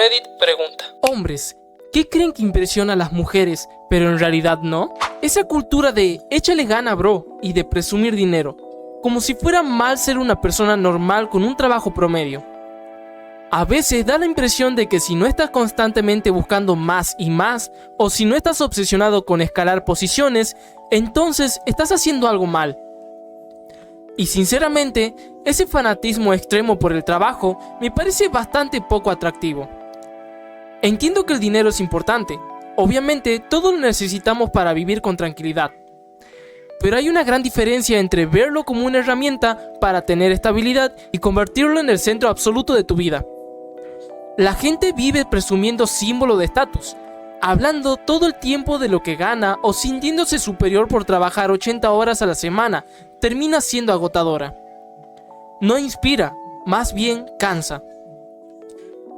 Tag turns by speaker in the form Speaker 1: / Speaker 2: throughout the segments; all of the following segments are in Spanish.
Speaker 1: Reddit pregunta: hombres, ¿qué creen que impresiona a las mujeres, pero en realidad no? Esa cultura de échale gana bro y de presumir dinero, como si fuera mal ser una persona normal con un trabajo promedio. A veces da la impresión de que si no estás constantemente buscando más y más, o si no estás obsesionado con escalar posiciones, entonces estás haciendo algo mal. Y sinceramente, ese fanatismo extremo por el trabajo me parece bastante poco atractivo. Entiendo que el dinero es importante, obviamente todos lo necesitamos para vivir con tranquilidad. Pero hay una gran diferencia entre verlo como una herramienta para tener estabilidad y convertirlo en el centro absoluto de tu vida. La gente vive presumiendo símbolo de estatus, hablando todo el tiempo de lo que gana o sintiéndose superior por trabajar 80 horas a la semana, termina siendo agotadora. No inspira, más bien cansa.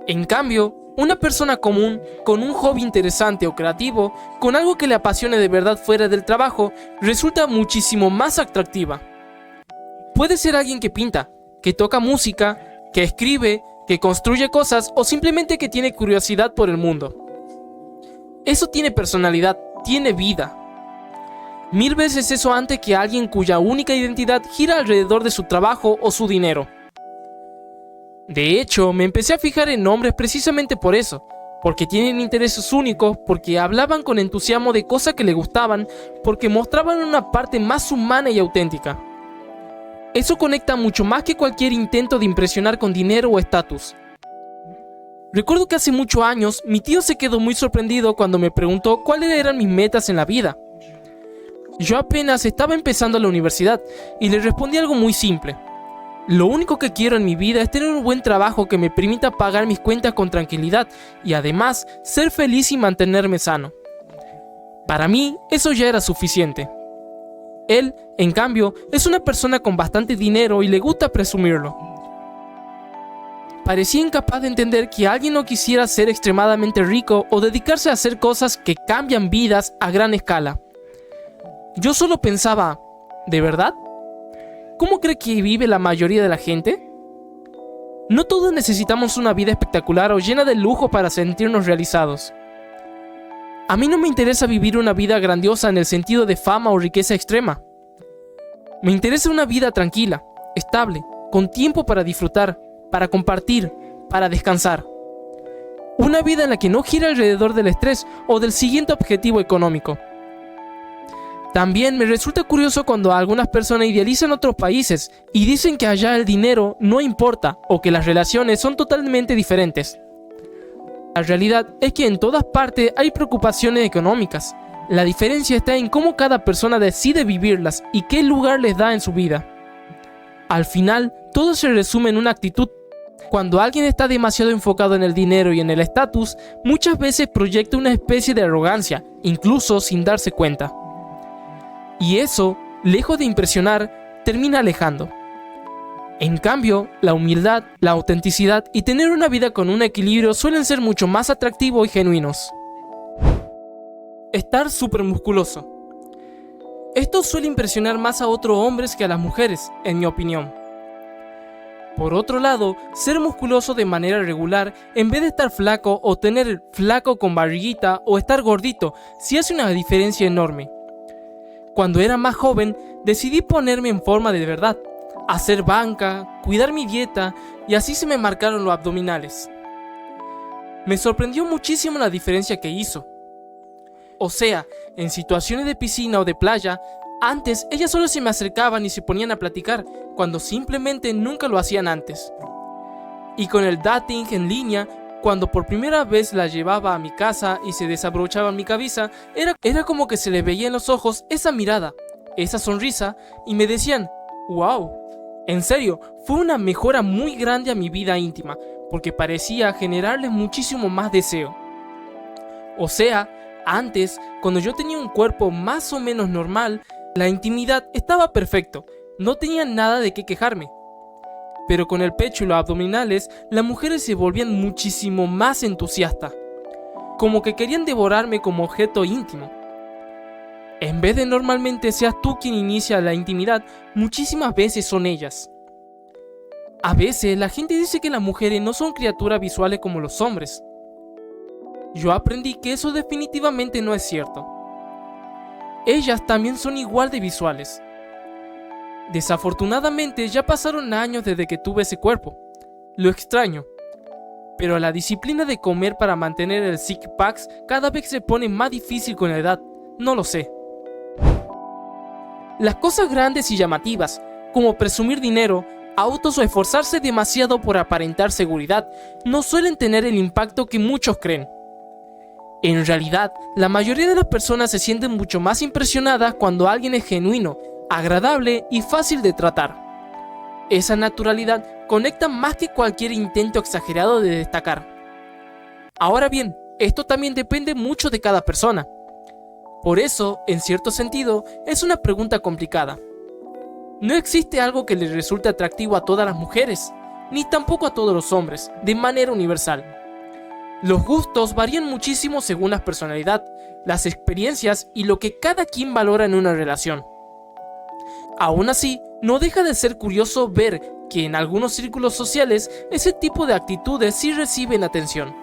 Speaker 1: En cambio, una persona común, con un hobby interesante o creativo, con algo que le apasione de verdad fuera del trabajo, resulta muchísimo más atractiva. Puede ser alguien que pinta, que toca música, que escribe, que construye cosas o simplemente que tiene curiosidad por el mundo. Eso tiene personalidad, tiene vida. 1000 veces eso antes que alguien cuya única identidad gira alrededor de su trabajo o su dinero. De hecho, me empecé a fijar en hombres precisamente por eso, porque tienen intereses únicos, porque hablaban con entusiasmo de cosas que les gustaban, porque mostraban una parte más humana y auténtica. Eso conecta mucho más que cualquier intento de impresionar con dinero o estatus. Recuerdo que hace muchos años mi tío se quedó muy sorprendido cuando me preguntó cuáles eran mis metas en la vida. Yo apenas estaba empezando la universidad y le respondí algo muy simple. Lo único que quiero en mi vida es tener un buen trabajo que me permita pagar mis cuentas con tranquilidad y además ser feliz y mantenerme sano. Para mí eso ya era suficiente. Él, en cambio, es una persona con bastante dinero y le gusta presumirlo. Parecía incapaz de entender que alguien no quisiera ser extremadamente rico o dedicarse a hacer cosas que cambian vidas a gran escala. Yo solo pensaba, ¿de verdad? ¿Cómo cree que vive la mayoría de la gente? No todos necesitamos una vida espectacular o llena de lujo para sentirnos realizados. A mí no me interesa vivir una vida grandiosa en el sentido de fama o riqueza extrema. Me interesa una vida tranquila, estable, con tiempo para disfrutar, para compartir, para descansar. Una vida en la que no gira alrededor del estrés o del siguiente objetivo económico. También me resulta curioso cuando algunas personas idealizan otros países y dicen que allá el dinero no importa o que las relaciones son totalmente diferentes. La realidad es que en todas partes hay preocupaciones económicas. La diferencia está en cómo cada persona decide vivirlas y qué lugar les da en su vida. Al final, todo se resume en una actitud. Cuando alguien está demasiado enfocado en el dinero y en el estatus, muchas veces proyecta una especie de arrogancia, incluso sin darse cuenta. Y eso, lejos de impresionar, termina alejando. En cambio, la humildad, la autenticidad y tener una vida con un equilibrio suelen ser mucho más atractivos y genuinos. Estar súper musculoso. Esto suele impresionar más a otros hombres que a las mujeres, en mi opinión. Por otro lado, ser musculoso de manera regular, en vez de estar flaco o tener flaco con barriguita o estar gordito, sí hace una diferencia enorme. Cuando era más joven, decidí ponerme en forma de verdad, hacer banca, cuidar mi dieta y así se me marcaron los abdominales. Me sorprendió muchísimo la diferencia que hizo. O sea, en situaciones de piscina o de playa, antes ellas solo se me acercaban y se ponían a platicar, cuando simplemente nunca lo hacían antes. Y con el dating en línea, cuando por primera vez la llevaba a mi casa y se desabrochaba mi cabeza, era como que se le veía en los ojos esa mirada, esa sonrisa, y me decían, ¡wow! En serio, fue una mejora muy grande a mi vida íntima, porque parecía generarles muchísimo más deseo. O sea, antes, cuando yo tenía un cuerpo más o menos normal, la intimidad estaba perfecto, no tenía nada de qué quejarme. Pero con el pecho y los abdominales, las mujeres se volvían muchísimo más entusiastas, como que querían devorarme como objeto íntimo. En vez de normalmente seas tú quien inicia la intimidad, muchísimas veces son ellas. A veces la gente dice que las mujeres no son criaturas visuales como los hombres. Yo aprendí que eso definitivamente no es cierto. Ellas también son igual de visuales. Desafortunadamente ya pasaron años desde que tuve ese cuerpo. Lo extraño. Pero la disciplina de comer para mantener el six packs cada vez se pone más difícil con la edad. No lo sé. Las cosas grandes y llamativas, como presumir dinero, autos o esforzarse demasiado por aparentar seguridad, no suelen tener el impacto que muchos creen. En realidad, la mayoría de las personas se sienten mucho más impresionadas cuando alguien es genuino, agradable y fácil de tratar. Esa naturalidad conecta más que cualquier intento exagerado de destacar. Ahora bien, esto también depende mucho de cada persona. Por eso, en cierto sentido, es una pregunta complicada. No existe algo que les resulte atractivo a todas las mujeres, ni tampoco a todos los hombres, de manera universal. Los gustos varían muchísimo según la personalidad, las experiencias y lo que cada quien valora en una relación. Aún así, no deja de ser curioso ver que en algunos círculos sociales ese tipo de actitudes sí reciben atención.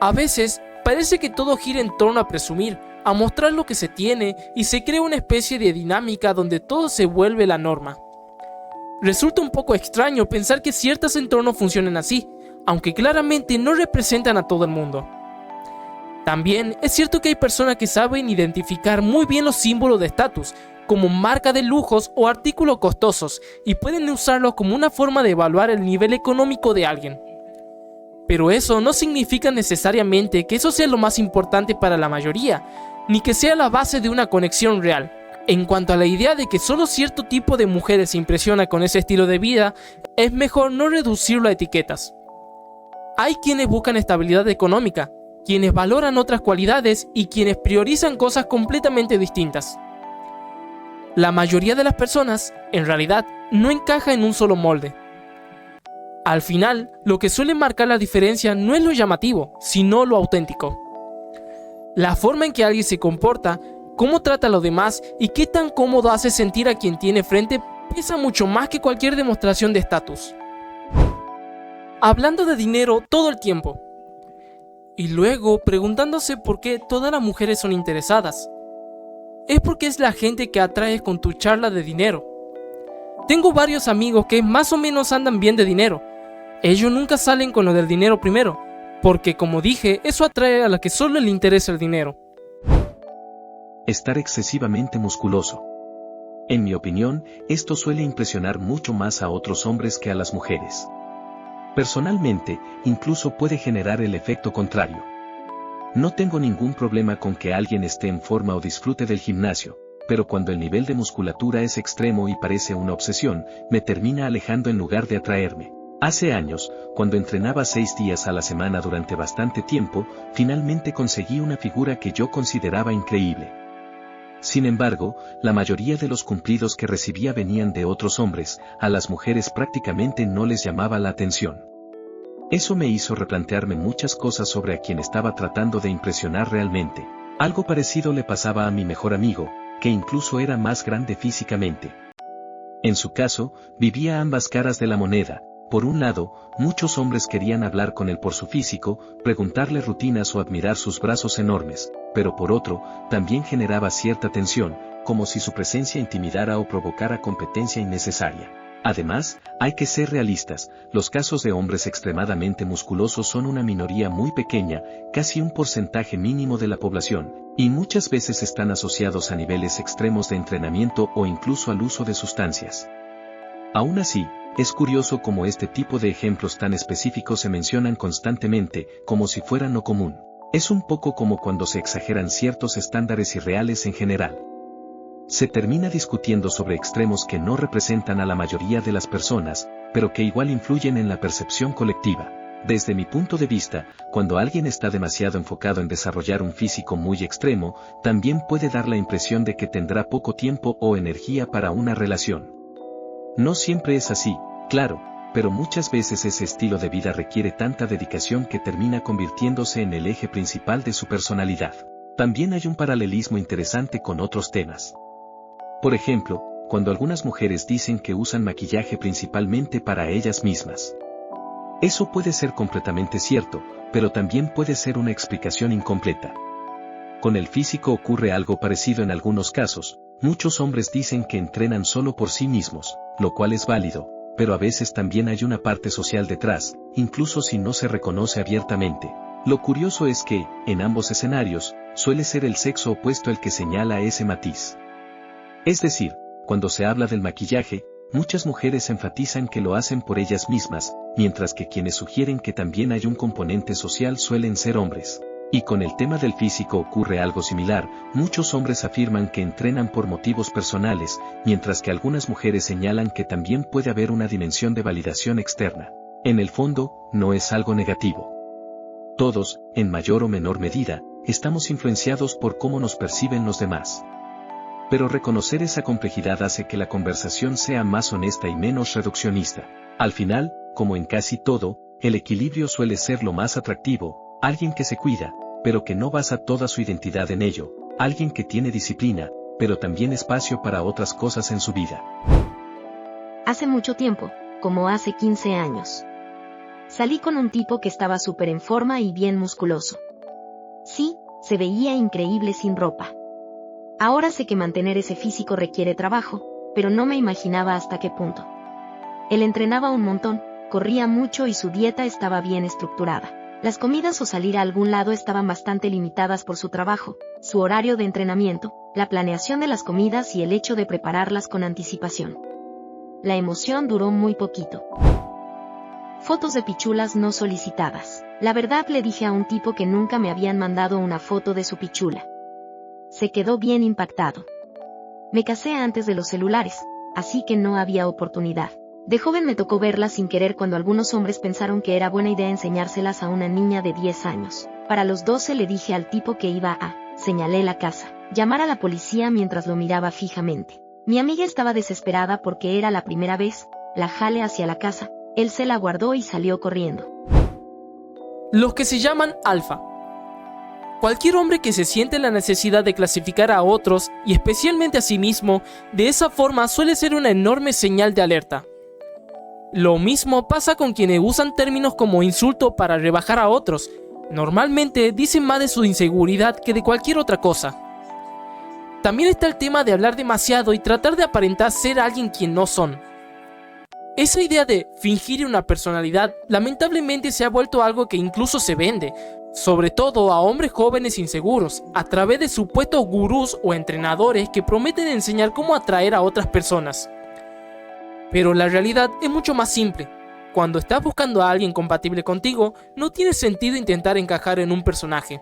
Speaker 1: A veces, parece que todo gira en torno a presumir, a mostrar lo que se tiene y se crea una especie de dinámica donde todo se vuelve la norma. Resulta un poco extraño pensar que ciertos entornos funcionen así, aunque claramente no representan a todo el mundo. También es cierto que hay personas que saben identificar muy bien los símbolos de estatus, como marca de lujos o artículos costosos, y pueden usarlos como una forma de evaluar el nivel económico de alguien. Pero eso no significa necesariamente que eso sea lo más importante para la mayoría, ni que sea la base de una conexión real. En cuanto a la idea de que solo cierto tipo de mujeres se impresiona con ese estilo de vida, es mejor no reducirlo a etiquetas. Hay quienes buscan estabilidad económica, quienes valoran otras cualidades y quienes priorizan cosas completamente distintas. La mayoría de las personas, en realidad, no encaja en un solo molde. Al final, lo que suele marcar la diferencia no es lo llamativo, sino lo auténtico. La forma en que alguien se comporta, cómo trata a los demás y qué tan cómodo hace sentir a quien tiene frente pesa mucho más que cualquier demostración de estatus. Hablando de dinero todo el tiempo. Y luego preguntándose por qué todas las mujeres son interesadas. Es porque es la gente que atraes con tu charla de dinero. Tengo varios amigos que más o menos andan bien de dinero. Ellos nunca salen con lo del dinero primero, porque como dije, eso atrae a la que solo le interesa el dinero.
Speaker 2: Estar excesivamente musculoso. En mi opinión, esto suele impresionar mucho más a otros hombres que a las mujeres. Personalmente, incluso puede generar el efecto contrario. No tengo ningún problema con que alguien esté en forma o disfrute del gimnasio, pero cuando el nivel de musculatura es extremo y parece una obsesión, me termina alejando en lugar de atraerme. Hace años, cuando entrenaba 6 días a la semana durante bastante tiempo, finalmente conseguí una figura que yo consideraba increíble. Sin embargo, la mayoría de los cumplidos que recibía venían de otros hombres, a las mujeres prácticamente no les llamaba la atención. Eso me hizo replantearme muchas cosas sobre a quien estaba tratando de impresionar realmente. Algo parecido le pasaba a mi mejor amigo, que incluso era más grande físicamente. En su caso, vivía ambas caras de la moneda. Por un lado, muchos hombres querían hablar con él por su físico, preguntarle rutinas o admirar sus brazos enormes, pero por otro, también generaba cierta tensión, como si su presencia intimidara o provocara competencia innecesaria. Además, hay que ser realistas, los casos de hombres extremadamente musculosos son una minoría muy pequeña, casi un porcentaje mínimo de la población, y muchas veces están asociados a niveles extremos de entrenamiento o incluso al uso de sustancias. Aún así, es curioso cómo este tipo de ejemplos tan específicos se mencionan constantemente, como si fueran lo común. Es un poco como cuando se exageran ciertos estándares irreales en general. Se termina discutiendo sobre extremos que no representan a la mayoría de las personas, pero que igual influyen en la percepción colectiva. Desde mi punto de vista, cuando alguien está demasiado enfocado en desarrollar un físico muy extremo, también puede dar la impresión de que tendrá poco tiempo o energía para una relación. No siempre es así, claro, pero muchas veces ese estilo de vida requiere tanta dedicación que termina convirtiéndose en el eje principal de su personalidad. También hay un paralelismo interesante con otros temas. Por ejemplo, cuando algunas mujeres dicen que usan maquillaje principalmente para ellas mismas. Eso puede ser completamente cierto, pero también puede ser una explicación incompleta. Con el físico ocurre algo parecido en algunos casos. Muchos hombres dicen que entrenan solo por sí mismos, lo cual es válido, pero a veces también hay una parte social detrás, incluso si no se reconoce abiertamente. Lo curioso es que, en ambos escenarios, suele ser el sexo opuesto el que señala ese matiz. Es decir, cuando se habla del maquillaje, muchas mujeres enfatizan que lo hacen por ellas mismas, mientras que quienes sugieren que también hay un componente social suelen ser hombres. Y con el tema del físico ocurre algo similar, muchos hombres afirman que entrenan por motivos personales, mientras que algunas mujeres señalan que también puede haber una dimensión de validación externa. En el fondo, no es algo negativo. Todos, en mayor o menor medida, estamos influenciados por cómo nos perciben los demás. Pero reconocer esa complejidad hace que la conversación sea más honesta y menos reduccionista. Al final, como en casi todo, el equilibrio suele ser lo más atractivo, alguien que se cuida, pero que no basa toda su identidad en ello, alguien que tiene disciplina, pero también espacio para otras cosas en su vida.
Speaker 3: Hace mucho tiempo, como hace 15 años. Salí con un tipo que estaba súper en forma y bien musculoso. Sí, se veía increíble sin ropa. Ahora sé que mantener ese físico requiere trabajo, pero no me imaginaba hasta qué punto. Él entrenaba un montón, corría mucho y su dieta estaba bien estructurada. Las comidas o salir a algún lado estaban bastante limitadas por su trabajo, su horario de entrenamiento, la planeación de las comidas y el hecho de prepararlas con anticipación. La emoción duró muy poquito. Fotos de pichulas no solicitadas. La verdad, le dije a un tipo que nunca me habían mandado una foto de su pichula. Se quedó bien impactado. Me casé antes de los celulares, así que no había oportunidad. De joven me tocó verlas sin querer cuando algunos hombres pensaron que era buena idea enseñárselas a una niña de 10 años. Para los 12 le dije al tipo que iba a, señalé la casa, llamar a la policía mientras lo miraba fijamente. Mi amiga estaba desesperada porque era la primera vez, la jalé hacia la casa, él se la guardó y salió corriendo.
Speaker 1: Los que se llaman alfa. Cualquier hombre que se siente la necesidad de clasificar a otros, y especialmente a sí mismo, de esa forma suele ser una enorme señal de alerta. Lo mismo pasa con quienes usan términos como insulto para rebajar a otros. Normalmente dicen más de su inseguridad que de cualquier otra cosa. También está el tema de hablar demasiado y tratar de aparentar ser alguien quien no son. Esa idea de fingir una personalidad lamentablemente se ha vuelto algo que incluso se vende, sobre todo a hombres jóvenes inseguros, a través de supuestos gurús o entrenadores que prometen enseñar cómo atraer a otras personas. Pero la realidad es mucho más simple. Cuando estás buscando a alguien compatible contigo, no tiene sentido intentar encajar en un personaje.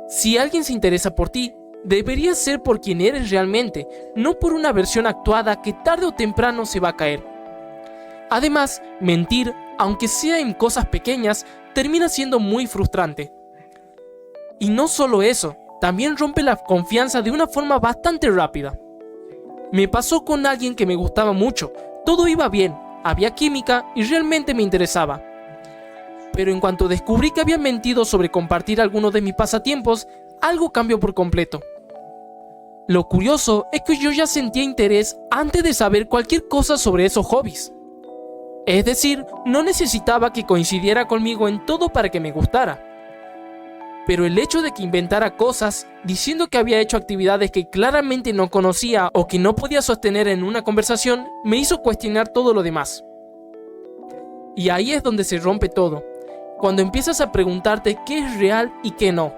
Speaker 1: Si alguien se interesa por ti, debería ser por quien eres realmente, no por una versión actuada que tarde o temprano se va a caer. Además, mentir, aunque sea en cosas pequeñas, termina siendo muy frustrante. Y no solo eso, también rompe la confianza de una forma bastante rápida. Me pasó con alguien que me gustaba mucho, todo iba bien, había química y realmente me interesaba. Pero en cuanto descubrí que había mentido sobre compartir algunos de mis pasatiempos, algo cambió por completo. Lo curioso es que yo ya sentía interés antes de saber cualquier cosa sobre esos hobbies. Es decir, no necesitaba que coincidiera conmigo en todo para que me gustara. Pero el hecho de que inventara cosas, diciendo que había hecho actividades que claramente no conocía o que no podía sostener en una conversación, me hizo cuestionar todo lo demás. Y ahí es donde se rompe todo, cuando empiezas a preguntarte qué es real y qué no.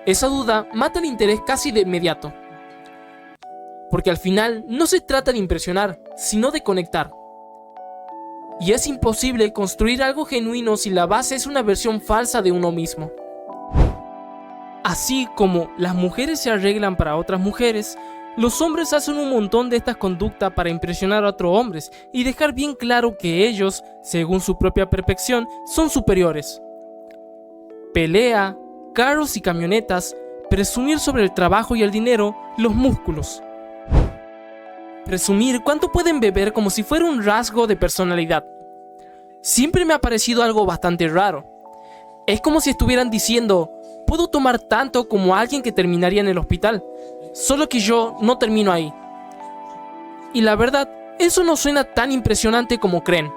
Speaker 1: Esa duda mata el interés casi de inmediato. Porque al final no se trata de impresionar, sino de conectar. Y es imposible construir algo genuino si la base es una versión falsa de uno mismo. Así como las mujeres se arreglan para otras mujeres, los hombres hacen un montón de estas conductas para impresionar a otros hombres y dejar bien claro que ellos, según su propia percepción, son superiores. Pelea, carros y camionetas, presumir sobre el trabajo y el dinero, los músculos. Presumir cuánto pueden beber como si fuera un rasgo de personalidad. Siempre me ha parecido algo bastante raro. Es como si estuvieran diciendo: puedo tomar tanto como alguien que terminaría en el hospital, solo que yo no termino ahí. Y la verdad, eso no suena tan impresionante como creen.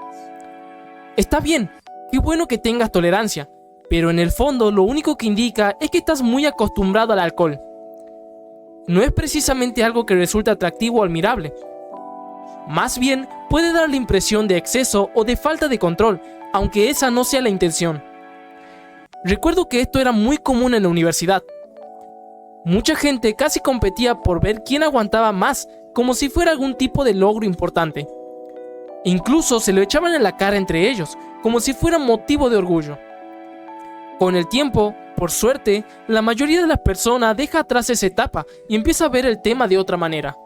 Speaker 1: Está bien, qué bueno que tengas tolerancia, pero en el fondo lo único que indica es que estás muy acostumbrado al alcohol. No es precisamente algo que resulte atractivo o admirable. Más bien, puede dar la impresión de exceso o de falta de control, aunque esa no sea la intención. Recuerdo que esto era muy común en la universidad. Mucha gente casi competía por ver quién aguantaba más, como si fuera algún tipo de logro importante. Incluso se lo echaban en la cara entre ellos, como si fuera motivo de orgullo. Con el tiempo, por suerte, la mayoría de las personas deja atrás esa etapa y empieza a ver el tema de otra manera.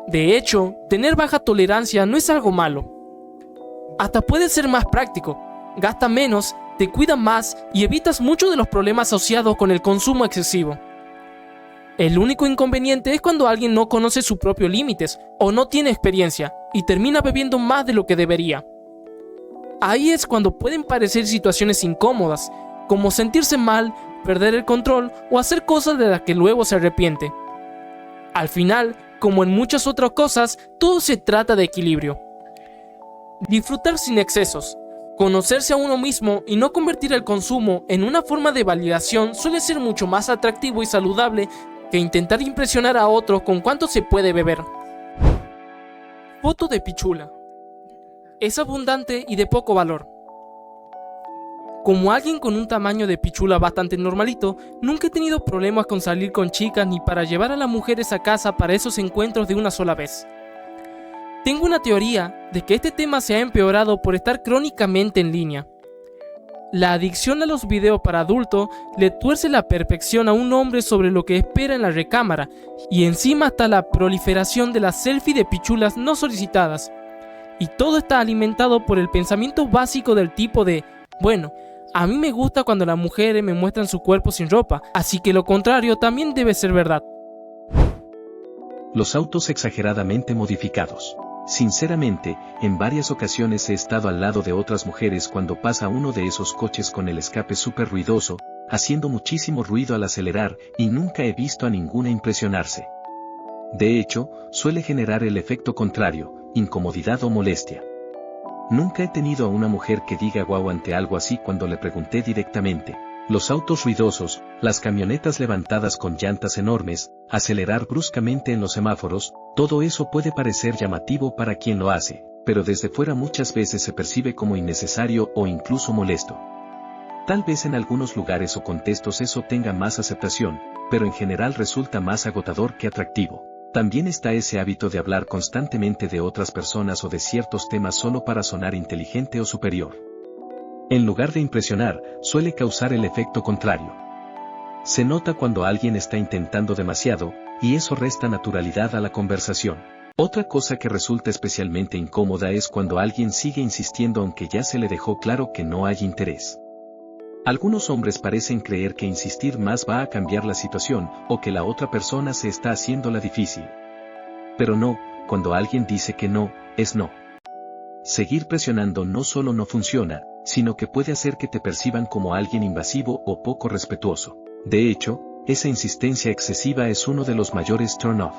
Speaker 1: De hecho, tener baja tolerancia no es algo malo. Hasta puede ser más práctico, gasta menos, te cuida más y evitas muchos de los problemas asociados con el consumo excesivo. El único inconveniente es cuando alguien no conoce sus propios límites o no tiene experiencia y termina bebiendo más de lo que debería. Ahí es cuando pueden parecer situaciones incómodas, como sentirse mal, perder el control o hacer cosas de las que luego se arrepiente. Al final, como en muchas otras cosas, todo se trata de equilibrio. Disfrutar sin excesos, conocerse a uno mismo y no convertir el consumo en una forma de validación suele ser mucho más atractivo y saludable que intentar impresionar a otros con cuánto se puede beber. Foto de pichula. Es abundante y de poco valor. Como alguien con un tamaño de pichula bastante normalito, nunca he tenido problemas con salir con chicas ni para llevar a las mujeres a casa para esos encuentros de una sola vez. Tengo una teoría de que este tema se ha empeorado por estar crónicamente en línea. La adicción a los videos para adultos le tuerce la perfección a un hombre sobre lo que espera en la recámara, y encima está la proliferación de las selfies de pichulas no solicitadas. Y todo está alimentado por el pensamiento básico del tipo de, bueno, a mí me gusta cuando las mujeres me muestran su cuerpo sin ropa, así que lo contrario también debe ser verdad.
Speaker 2: Los autos exageradamente modificados. Sinceramente, en varias ocasiones he estado al lado de otras mujeres cuando pasa uno de esos coches con el escape súper ruidoso, haciendo muchísimo ruido al acelerar, y nunca he visto a ninguna impresionarse. De hecho, suele generar el efecto contrario, incomodidad o molestia. Nunca he tenido a una mujer que diga guau ante algo así cuando le pregunté directamente. Los autos ruidosos, las camionetas levantadas con llantas enormes, acelerar bruscamente en los semáforos, todo eso puede parecer llamativo para quien lo hace, pero desde fuera muchas veces se percibe como innecesario o incluso molesto. Tal vez en algunos lugares o contextos eso tenga más aceptación, pero en general resulta más agotador que atractivo. También está ese hábito de hablar constantemente de otras personas o de ciertos temas solo para sonar inteligente o superior. En lugar de impresionar, suele causar el efecto contrario. Se nota cuando alguien está intentando demasiado, y eso resta naturalidad a la conversación. Otra cosa que resulta especialmente incómoda es cuando alguien sigue insistiendo aunque ya se le dejó claro que no hay interés. Algunos hombres parecen creer que insistir más va a cambiar la situación, o que la otra persona se está haciendo la difícil. Pero no, cuando alguien dice que no, es no. Seguir presionando no solo no funciona, sino que puede hacer que te perciban como alguien invasivo o poco respetuoso. De hecho, esa insistencia excesiva es uno de los mayores turn-off.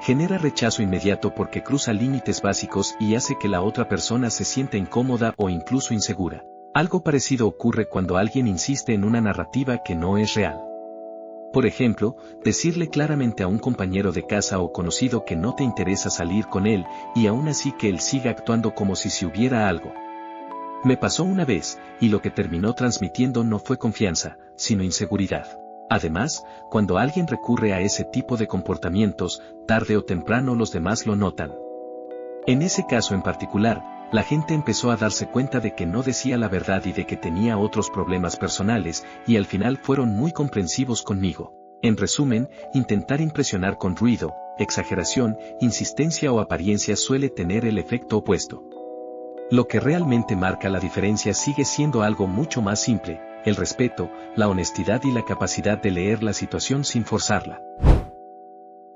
Speaker 2: Genera rechazo inmediato porque cruza límites básicos y hace que la otra persona se sienta incómoda o incluso insegura. Algo parecido ocurre cuando alguien insiste en una narrativa que no es real. Por ejemplo, decirle claramente a un compañero de casa o conocido que no te interesa salir con él, y aún así que él siga actuando como si hubiera algo. Me pasó una vez, y lo que terminó transmitiendo no fue confianza, sino inseguridad. Además, cuando alguien recurre a ese tipo de comportamientos, tarde o temprano los demás lo notan. En ese caso en particular, la gente empezó a darse cuenta de que no decía la verdad y de que tenía otros problemas personales, y al final fueron muy comprensivos conmigo. En resumen, intentar impresionar con ruido, exageración, insistencia o apariencia suele tener el efecto opuesto. Lo que realmente marca la diferencia sigue siendo algo mucho más simple: el respeto, la honestidad y la capacidad de leer la situación sin forzarla.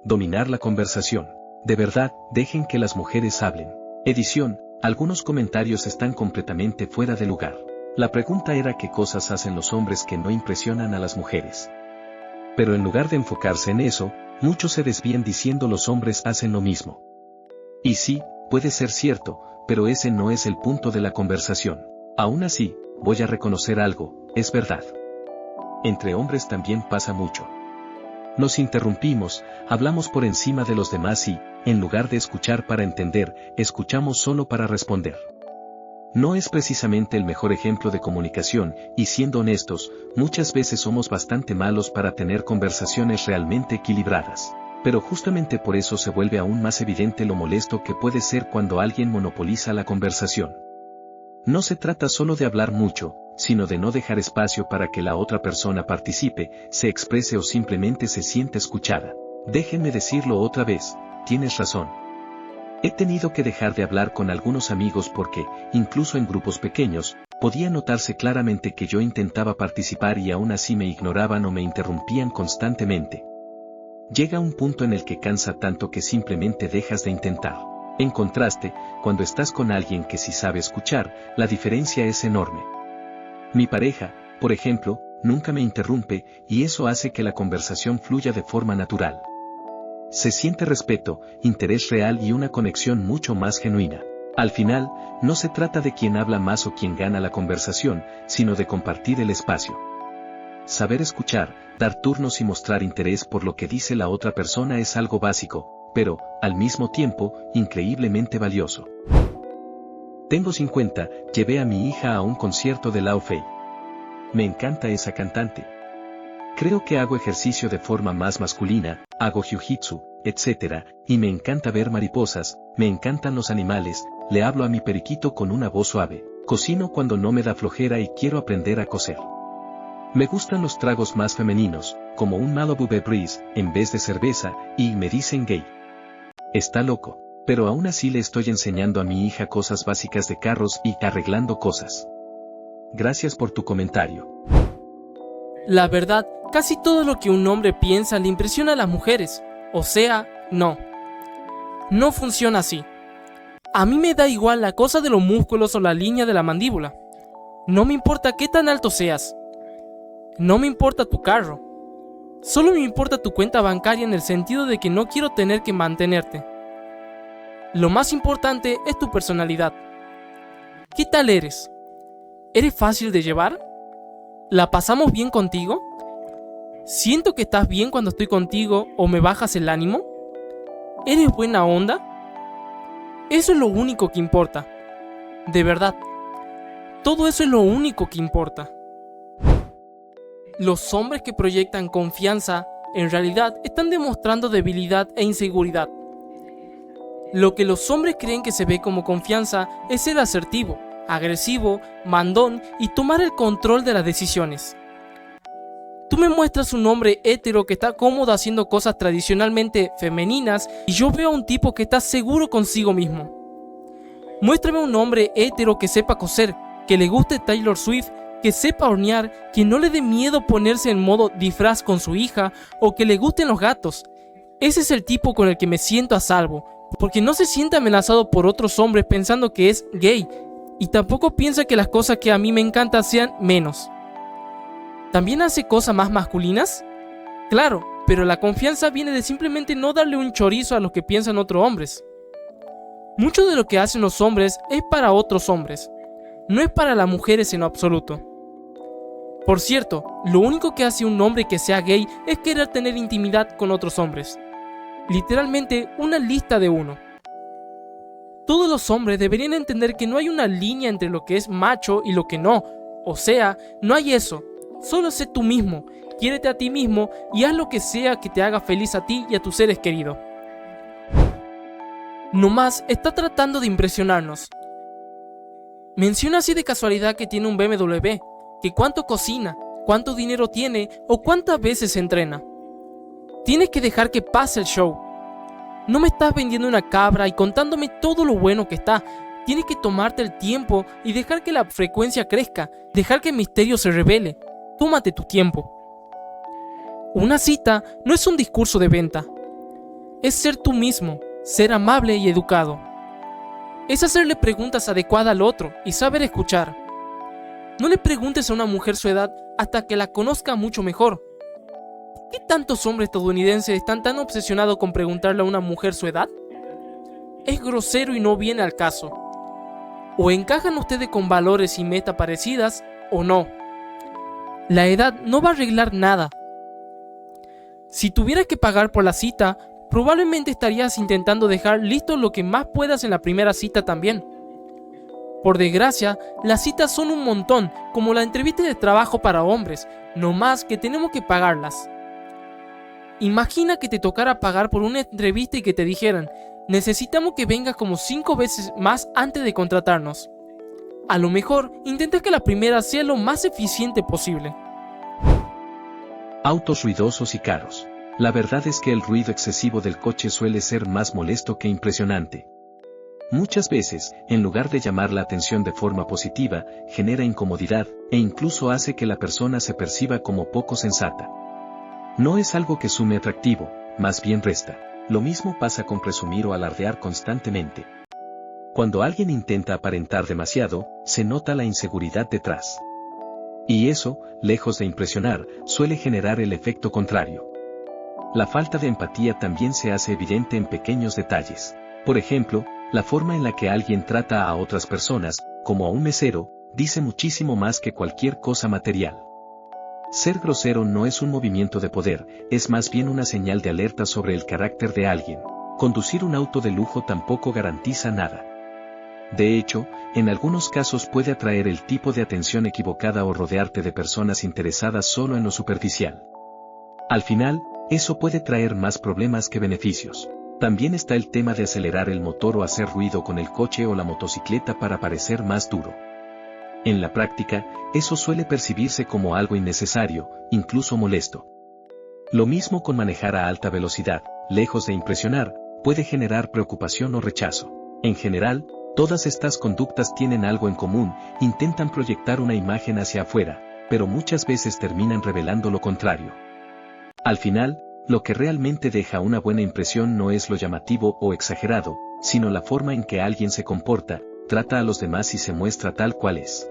Speaker 2: Dominar la conversación. De verdad, dejen que las mujeres hablen. Edición. Algunos comentarios están completamente fuera de lugar. La pregunta era qué cosas hacen los hombres que no impresionan a las mujeres. Pero en lugar de enfocarse en eso, muchos se desvían diciendo los hombres hacen lo mismo. Y sí, puede ser cierto, pero ese no es el punto de la conversación. Aún así, voy a reconocer algo, es verdad. Entre hombres también pasa mucho. Nos interrumpimos, hablamos por encima de los demás y, en lugar de escuchar para entender, escuchamos solo para responder. No es precisamente el mejor ejemplo de comunicación, y siendo honestos, muchas veces somos bastante malos para tener conversaciones realmente equilibradas. Pero justamente por eso se vuelve aún más evidente lo molesto que puede ser cuando alguien monopoliza la conversación. No se trata solo de hablar mucho, sino de no dejar espacio para que la otra persona participe, se exprese o simplemente se sienta escuchada. Déjenme decirlo otra vez, tienes razón. He tenido que dejar de hablar con algunos amigos porque, incluso en grupos pequeños, podía notarse claramente que yo intentaba participar y aún así me ignoraban o me interrumpían constantemente. Llega un punto en el que cansa tanto que simplemente dejas de intentar. En contraste, cuando estás con alguien que sí sabe escuchar, la diferencia es enorme. Mi pareja, por ejemplo, nunca me interrumpe, y eso hace que la conversación fluya de forma natural. Se siente respeto, interés real y una conexión mucho más genuina. Al final, no se trata de quién habla más o quién gana la conversación, sino de compartir el espacio. Saber escuchar, dar turnos y mostrar interés por lo que dice la otra persona es algo básico, pero, al mismo tiempo, increíblemente valioso. Tengo 50, llevé a mi hija a un concierto de Lao Fei. Me encanta esa cantante. Creo que hago ejercicio de forma más masculina, hago jiu-jitsu, etc., y me encanta ver mariposas, me encantan los animales, le hablo a mi periquito con una voz suave, cocino cuando no me da flojera y quiero aprender a coser. Me gustan los tragos más femeninos, como un Malibu Breeze, en vez de cerveza, y me dicen gay. Está loco, pero aún así le estoy enseñando a mi hija cosas básicas de carros y arreglando cosas. Gracias por tu comentario.
Speaker 1: La verdad, casi todo lo que un hombre piensa le impresiona a las mujeres. O sea, no. No funciona así. A mí me da igual la cosa de los músculos o la línea de la mandíbula. No me importa qué tan alto seas. No me importa tu carro. Solo me importa tu cuenta bancaria en el sentido de que no quiero tener que mantenerte. Lo más importante es tu personalidad. ¿Qué tal eres? ¿Eres fácil de llevar? ¿La pasamos bien contigo? ¿Siento que estás bien cuando estoy contigo o me bajas el ánimo? ¿Eres buena onda? Eso es lo único que importa. De verdad. Todo eso es lo único que importa. Los hombres que proyectan confianza, en realidad están demostrando debilidad e inseguridad. Lo que los hombres creen que se ve como confianza es ser asertivo, agresivo, mandón y tomar el control de las decisiones. Tú me muestras un hombre hétero que está cómodo haciendo cosas tradicionalmente femeninas y yo veo a un tipo que está seguro consigo mismo. Muéstrame un hombre hétero que sepa coser, que le guste Taylor Swift, que sepa hornear, que no le dé miedo ponerse en modo disfraz con su hija o que le gusten los gatos. Ese es el tipo con el que me siento a salvo, porque no se siente amenazado por otros hombres pensando que es gay y tampoco piensa que las cosas que a mí me encantan sean menos. ¿También hace cosas más masculinas? Claro, pero la confianza viene de simplemente no darle un chorizo a lo que piensan otros hombres. Mucho de lo que hacen los hombres es para otros hombres. No es para las mujeres en lo absoluto. Por cierto, lo único que hace un hombre que sea gay es querer tener intimidad con otros hombres. Literalmente una lista de uno. Todos los hombres deberían entender que no hay una línea entre lo que es macho y lo que no. O sea, no hay eso. Solo sé tú mismo, quiérete a ti mismo y haz lo que sea que te haga feliz a ti y a tus seres queridos. Nomás está tratando de impresionarnos. Menciona así de casualidad que tiene un BMW, que cuánto cocina, cuánto dinero tiene o cuántas veces se entrena. Tienes que dejar que pase el show. No me estás vendiendo una cabra y contándome todo lo bueno que está. Tienes que tomarte el tiempo y dejar que la frecuencia crezca, dejar que el misterio se revele. Tómate tu tiempo. Una cita no es un discurso de venta. Es ser tú mismo, ser amable y educado. Es hacerle preguntas adecuadas al otro y saber escuchar. No le preguntes a una mujer su edad hasta que la conozca mucho mejor. ¿Por qué tantos hombres estadounidenses están tan obsesionados con preguntarle a una mujer su edad? Es grosero y no viene al caso. o encajan ustedes con valores y metas parecidas o no. La edad no va a arreglar nada. Si tuvieras que pagar por la cita, probablemente estarías intentando dejar listo lo que más puedas en la primera cita también. Por desgracia, las citas son un montón, como la entrevista de trabajo para hombres, no más que tenemos que pagarlas. Imagina que te tocara pagar por una entrevista y que te dijeran: necesitamos que vengas como 5 veces más antes de contratarnos. A lo mejor, intenta que la primera sea lo más eficiente posible.
Speaker 2: Autos ruidosos y caros. La verdad es que el ruido excesivo del coche suele ser más molesto que impresionante. Muchas veces, en lugar de llamar la atención de forma positiva, genera incomodidad, e incluso hace que la persona se perciba como poco sensata. No es algo que sume atractivo, más bien resta. Lo mismo pasa con presumir o alardear constantemente. Cuando alguien intenta aparentar demasiado, se nota la inseguridad detrás. Y eso, lejos de impresionar, suele generar el efecto contrario. La falta de empatía también se hace evidente en pequeños detalles. Por ejemplo, la forma en la que alguien trata a otras personas, como a un mesero, dice muchísimo más que cualquier cosa material. Ser grosero no es un movimiento de poder, es más bien una señal de alerta sobre el carácter de alguien. Conducir un auto de lujo tampoco garantiza nada. De hecho, en algunos casos puede atraer el tipo de atención equivocada o rodearte de personas interesadas solo en lo superficial. Al final, eso puede traer más problemas que beneficios. También está el tema de acelerar el motor o hacer ruido con el coche o la motocicleta para parecer más duro. En la práctica, eso suele percibirse como algo innecesario, incluso molesto. Lo mismo con manejar a alta velocidad, lejos de impresionar, puede generar preocupación o rechazo. En general, todas estas conductas tienen algo en común, intentan proyectar una imagen hacia afuera, pero muchas veces terminan revelando lo contrario. Al final, lo que realmente deja una buena impresión no es lo llamativo o exagerado, sino la forma en que alguien se comporta, trata a los demás y se muestra tal cual es.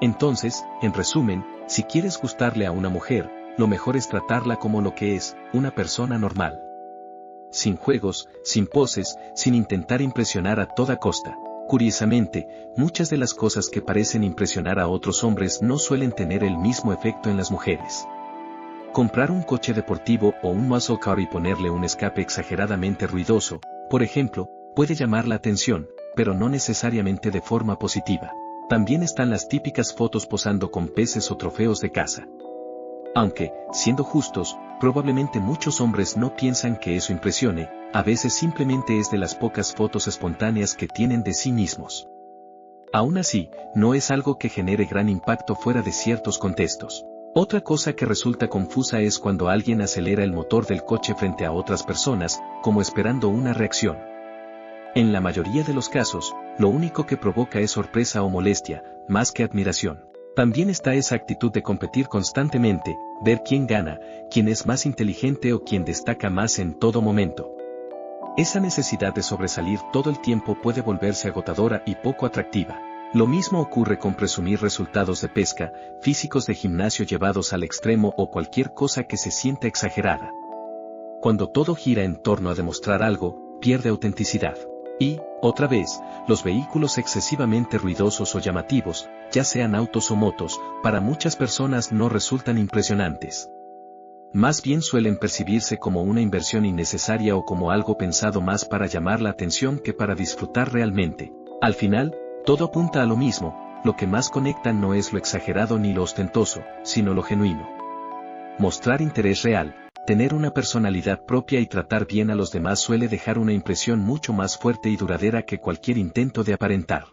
Speaker 2: Entonces, en resumen, si quieres gustarle a una mujer, lo mejor es tratarla como lo que es, una persona normal. Sin juegos, sin poses, sin intentar impresionar a toda costa. Curiosamente, muchas de las cosas que parecen impresionar a otros hombres no suelen tener el mismo efecto en las mujeres. Comprar un coche deportivo o un muscle car y ponerle un escape exageradamente ruidoso, por ejemplo, puede llamar la atención, pero no necesariamente de forma positiva. También están las típicas fotos posando con peces o trofeos de caza. Aunque, siendo justos, probablemente muchos hombres no piensan que eso impresione, a veces simplemente es de las pocas fotos espontáneas que tienen de sí mismos. Aún así, no es algo que genere gran impacto fuera de ciertos contextos. Otra cosa que resulta confusa es cuando alguien acelera el motor del coche frente a otras personas, como esperando una reacción. En la mayoría de los casos, lo único que provoca es sorpresa o molestia, más que admiración. También está esa actitud de competir constantemente, ver quién gana, quién es más inteligente o quién destaca más en todo momento. Esa necesidad de sobresalir todo el tiempo puede volverse agotadora y poco atractiva. Lo mismo ocurre con presumir resultados de pesca, físicos de gimnasio llevados al extremo o cualquier cosa que se sienta exagerada. Cuando todo gira en torno a demostrar algo, pierde autenticidad. Y, otra vez, los vehículos excesivamente ruidosos o llamativos, ya sean autos o motos, para muchas personas no resultan impresionantes. Más bien suelen percibirse como una inversión innecesaria o como algo pensado más para llamar la atención que para disfrutar realmente. Al final, todo apunta a lo mismo, lo que más conecta no es lo exagerado ni lo ostentoso, sino lo genuino. Mostrar interés real, tener una personalidad propia y tratar bien a los demás suele dejar una impresión mucho más fuerte y duradera que cualquier intento de aparentar.